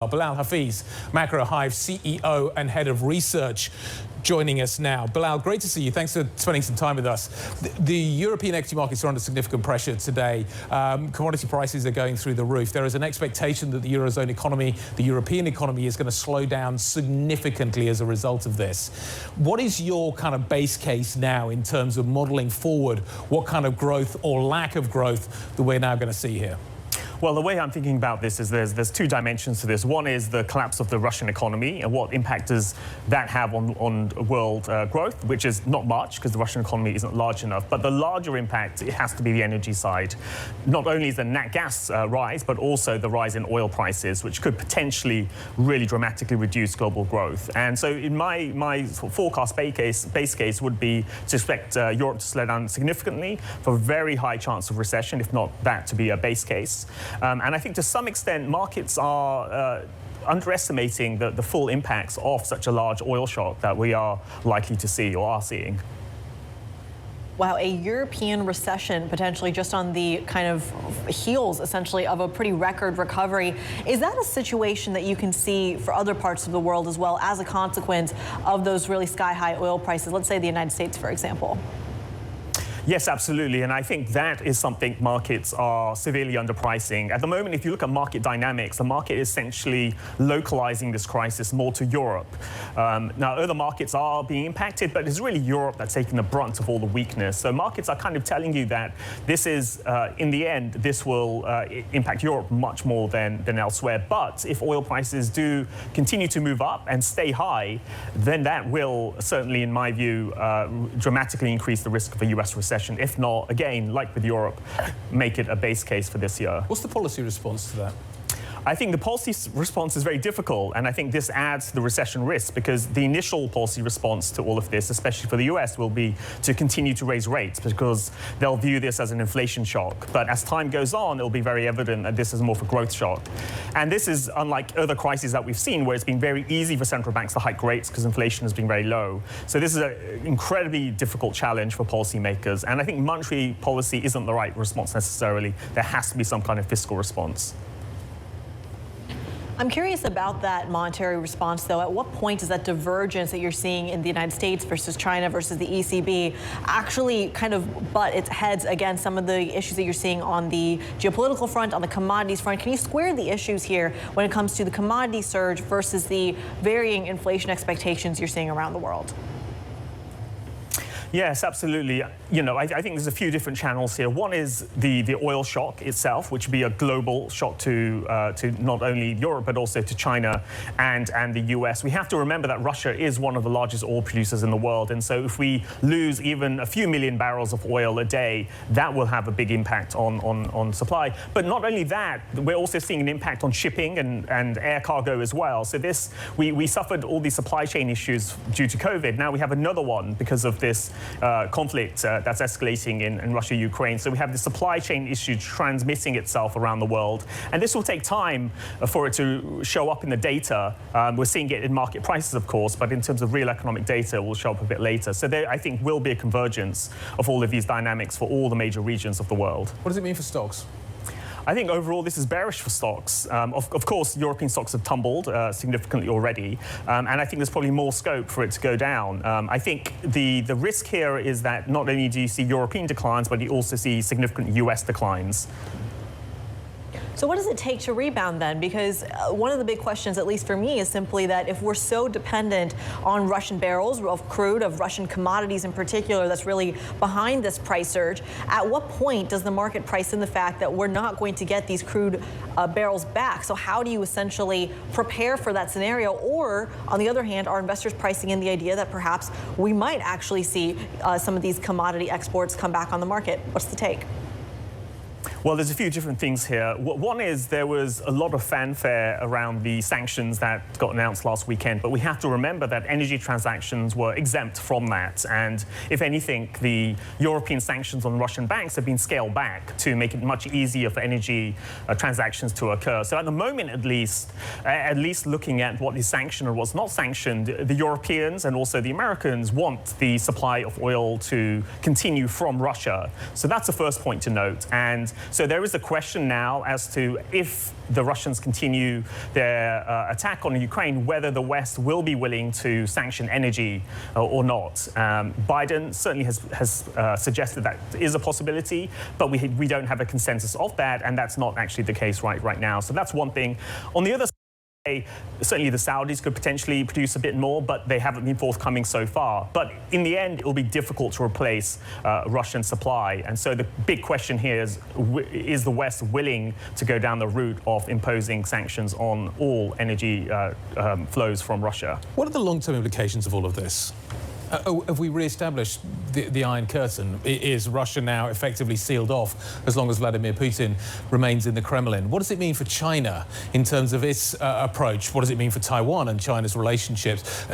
Bilal Hafeez, Macro Hive CEO and Head of Research, joining us now. Bilal, great to see you. Thanks for spending some time with us. The European equity markets are under significant pressure today. Commodity prices are going through the roof. There is an expectation that the Eurozone economy, the European economy, is going to slow down significantly as a result of this. What is your kind of base case now in terms of modeling forward what kind of growth or lack of growth that we're now going to see here? Well, the way I'm thinking about this is there's two dimensions to this. One is the collapse of the Russian economy and what impact does that have on world growth, which is not much because the Russian economy isn't large enough. But the larger impact, it has to be the energy side. Not only is the nat gas rise, but also the rise in oil prices, which could potentially really dramatically reduce global growth. And so in my forecast base case would be to expect Europe to slow down significantly for a very high chance of recession, if not that to be a base case. And I think to some extent, markets are underestimating the full impacts of such a large oil shock that we are likely to see or are seeing. Wow, a European recession potentially just on the kind of heels, essentially, of a pretty record recovery. Is that a situation that you can see for other parts of the world as well as a consequence of those really sky-high oil prices? Let's say the United States, for example. Yes, absolutely. And I think that is something markets are severely underpricing. At the moment, if you look at market dynamics, the market is essentially localizing this crisis more to Europe. Now, other markets are being impacted, but it's really Europe that's taking the brunt of all the weakness. So markets are kind of telling you that this is, in the end, this will impact Europe much more than elsewhere. But if oil prices do continue to move up and stay high, then that will certainly, in my view, dramatically increase the risk of a US recession. If not, again, like with Europe, make it a base case for this year. What's the policy response to that? I think the policy response is very difficult, and I think this adds to the recession risk because the initial policy response to all of this, especially for the US, will be to continue to raise rates because they'll view this as an inflation shock. But as time goes on, it'll be very evident that this is more of a growth shock. And this is unlike other crises that we've seen where it's been very easy for central banks to hike rates because inflation has been very low. So this is an incredibly difficult challenge for policymakers. And I think monetary policy isn't the right response necessarily. There has to be some kind of fiscal response. I'm curious about that monetary response, though. At what point does that divergence that you're seeing in the United States versus China versus the ECB actually kind of butt its heads against some of the issues that you're seeing on the geopolitical front, on the commodities front? Can you square the issues here when it comes to the commodity surge versus the varying inflation expectations you're seeing around the world? Yes, absolutely. You know, I think there's a few different channels here. One is the oil shock itself, which would be a global shock to not only Europe, but also to China and the US. We have to remember that Russia is one of the largest oil producers in the world. And so if we lose even a few million barrels of oil a day, that will have a big impact on supply. But not only that, we're also seeing an impact on shipping and air cargo as well. So this, we suffered all these supply chain issues due to COVID. Now we have another one because of this conflict that's escalating in Russia, Ukraine. So we have the supply chain issue transmitting itself around the world. And this will take time for it to show up in the data. We're seeing it in market prices, of course, but in terms of real economic data, it will show up a bit later. So there, I think, will be a convergence of all of these dynamics for all the major regions of the world. What does it mean for stocks? I think overall this is bearish for stocks. Of course, European stocks have tumbled significantly already, and I think there's probably more scope for it to go down. I think the risk here is that not only do you see European declines, but you also see significant US declines. So what does it take to rebound then? Because one of the big questions, at least for me, is simply that if we're so dependent on Russian barrels of crude, of Russian commodities in particular, that's really behind this price surge, at what point does the market price in the fact that we're not going to get these crude barrels back? So how do you essentially prepare for that scenario? Or, on the other hand, are investors pricing in the idea that perhaps we might actually see some of these commodity exports come back on the market? What's the take? Well, there's a few different things here. One is there was a lot of fanfare around the sanctions that got announced last weekend, but we have to remember that energy transactions were exempt from that. And if anything, the European sanctions on Russian banks have been scaled back to make it much easier for energy transactions to occur. So at the moment, at least looking at what is sanctioned or what's not sanctioned, the Europeans and also the Americans want the supply of oil to continue from Russia. So that's the first point to note. And So there is a question now as to if the Russians continue their attack on Ukraine, whether the West will be willing to sanction energy or not. Biden certainly has suggested that is a possibility, but we don't have a consensus of that, and that's not actually the case right now. So that's one thing. On the other side, certainly the Saudis could potentially produce a bit more, but they haven't been forthcoming so far. But in the end, it will be difficult to replace Russian supply. And so the big question here is the West willing to go down the route of imposing sanctions on all energy flows from Russia? What are the long-term implications of all of this? Have we re-established the Iron Curtain? Is Russia now effectively sealed off as long as Vladimir Putin remains in the Kremlin? What does it mean for China in terms of its approach? What does it mean for Taiwan and China's relationships?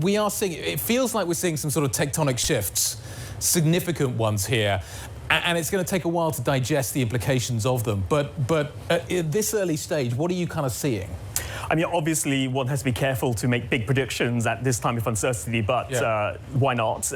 We are seeing, it feels like we're seeing some sort of tectonic shifts, significant ones here. And it's going to take a while to digest the implications of them. But at this early stage, what are you kind of seeing? I mean, obviously, one has to be careful to make big predictions at this time of uncertainty, but why not?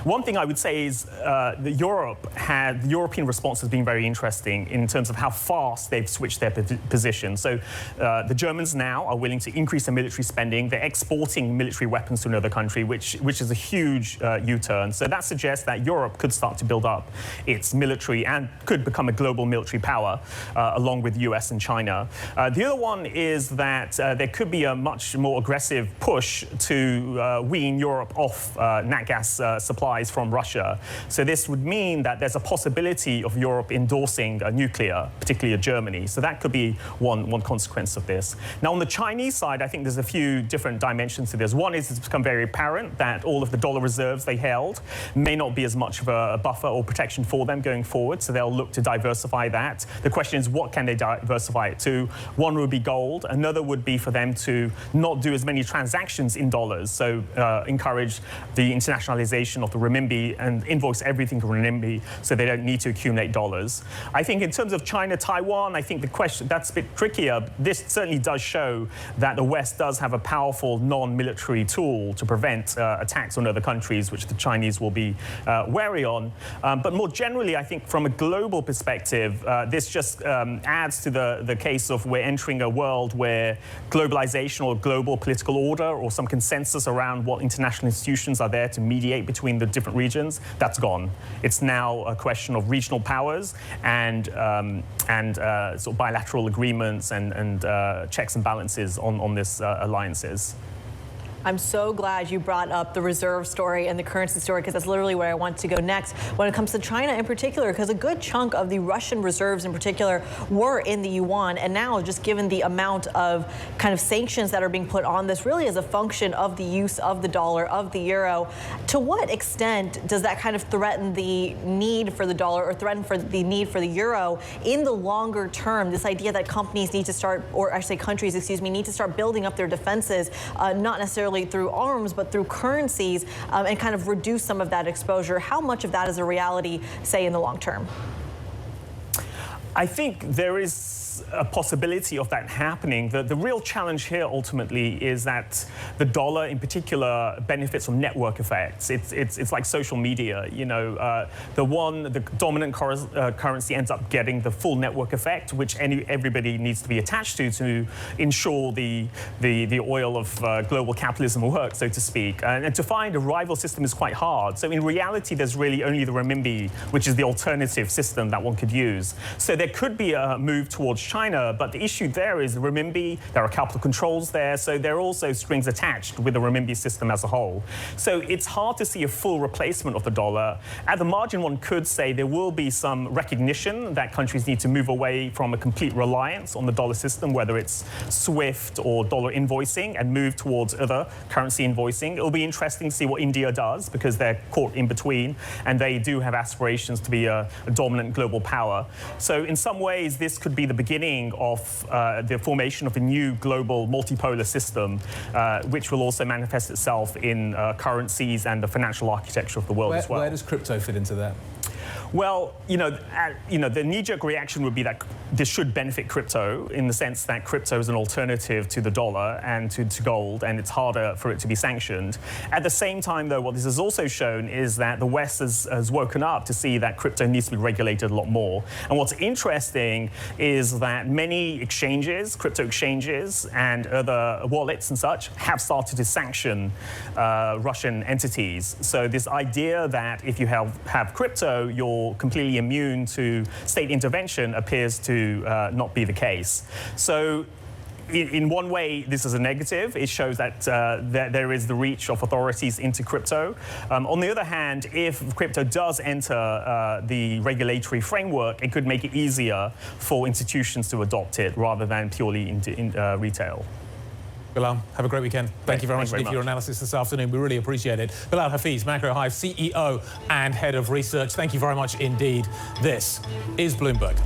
One thing I would say is that the European response has been very interesting in terms of how fast they've switched their position. So the Germans now are willing to increase their military spending. They're exporting military weapons to another country, which is a huge U-turn. So that suggests that Europe could start to build up its military and could become a global military power along with US and China. The other one is that there could be a much more aggressive push to wean Europe off nat gas supplies from Russia. So this would mean that there's a possibility of Europe endorsing nuclear, particularly Germany. So that could be one consequence of this. Now, on the Chinese side, I think there's a few different dimensions to this. One is it's become very apparent that all of the dollar reserves they held may not be as much of a buffer or protection for them going forward. So they'll look to diversify that. The question is, what can they diversify it to? One would be gold. Another would be for them to not do as many transactions in dollars, so encourage the internationalization of the renminbi and invoice everything to renminbi so they don't need to accumulate dollars. I think in terms of China, Taiwan, I think the question, that's a bit trickier. This certainly does show that the West does have a powerful non-military tool to prevent attacks on other countries, which the Chinese will be wary on. But more generally, I think from a global perspective, this just adds to the case of we're entering a world where globalization or global political order or some consensus around what international institutions are there to mediate between the different regions, that's gone. It's now a question of regional powers and sort of bilateral agreements and checks and balances on this alliances. I'm so glad you brought up the reserve story and the currency story, because that's literally where I want to go next when it comes to China in particular, because a good chunk of the Russian reserves in particular were in the yuan. And now, just given the amount of kind of sanctions that are being put on this, really as a function of the use of the dollar, of the euro, to what extent does that kind of threaten the need for the dollar or threaten for the need for the euro in the longer term? This idea that companies need to start, or actually countries, excuse me, need to start building up their defenses, not necessarily through arms, but through currencies, and kind of reduce some of that exposure. How much of that is a reality, say, in the long term? I think there is a possibility of that happening. The real challenge here ultimately is that the dollar in particular benefits from network effects. It's like social media, you know, the dominant currency ends up getting the full network effect, which everybody needs to be attached to ensure the oil of global capitalism will work, so to speak. And to find a rival system is quite hard. So in reality, there's really only the renminbi, which is the alternative system that one could use. So there could be a move towards China, but the issue there is the renminbi, there are capital controls there, so there are also strings attached with the renminbi system as a whole. So it's hard to see a full replacement of the dollar. At the margin, one could say there will be some recognition that countries need to move away from a complete reliance on the dollar system, whether it's SWIFT or dollar invoicing, and move towards other currency invoicing. It'll be interesting to see what India does, because they're caught in between, and they do have aspirations to be a dominant global power. So in some ways, this could be the beginning of the formation of a new global multipolar system, which will also manifest itself in currencies and the financial architecture of the world as well. Where does crypto fit into that? Well, the knee-jerk reaction would be that this should benefit crypto in the sense that crypto is an alternative to the dollar and to gold, and it's harder for it to be sanctioned. At the same time, though, what this has also shown is that the West has woken up to see that crypto needs to be regulated a lot more. And what's interesting is that many exchanges, crypto exchanges, and other wallets and such have started to sanction Russian entities. So this idea that if you have crypto, you're completely immune to state intervention appears to not be the case. So in one way, this is a negative. It shows that there is the reach of authorities into crypto. On the other hand, if crypto does enter the regulatory framework, it could make it easier for institutions to adopt it rather than purely in retail. Bilal, have a great weekend. Thank you very much for your analysis this afternoon. We really appreciate it. Bilal Hafeez, MacroHive CEO and Head of Research. Thank you very much indeed. This is Bloomberg.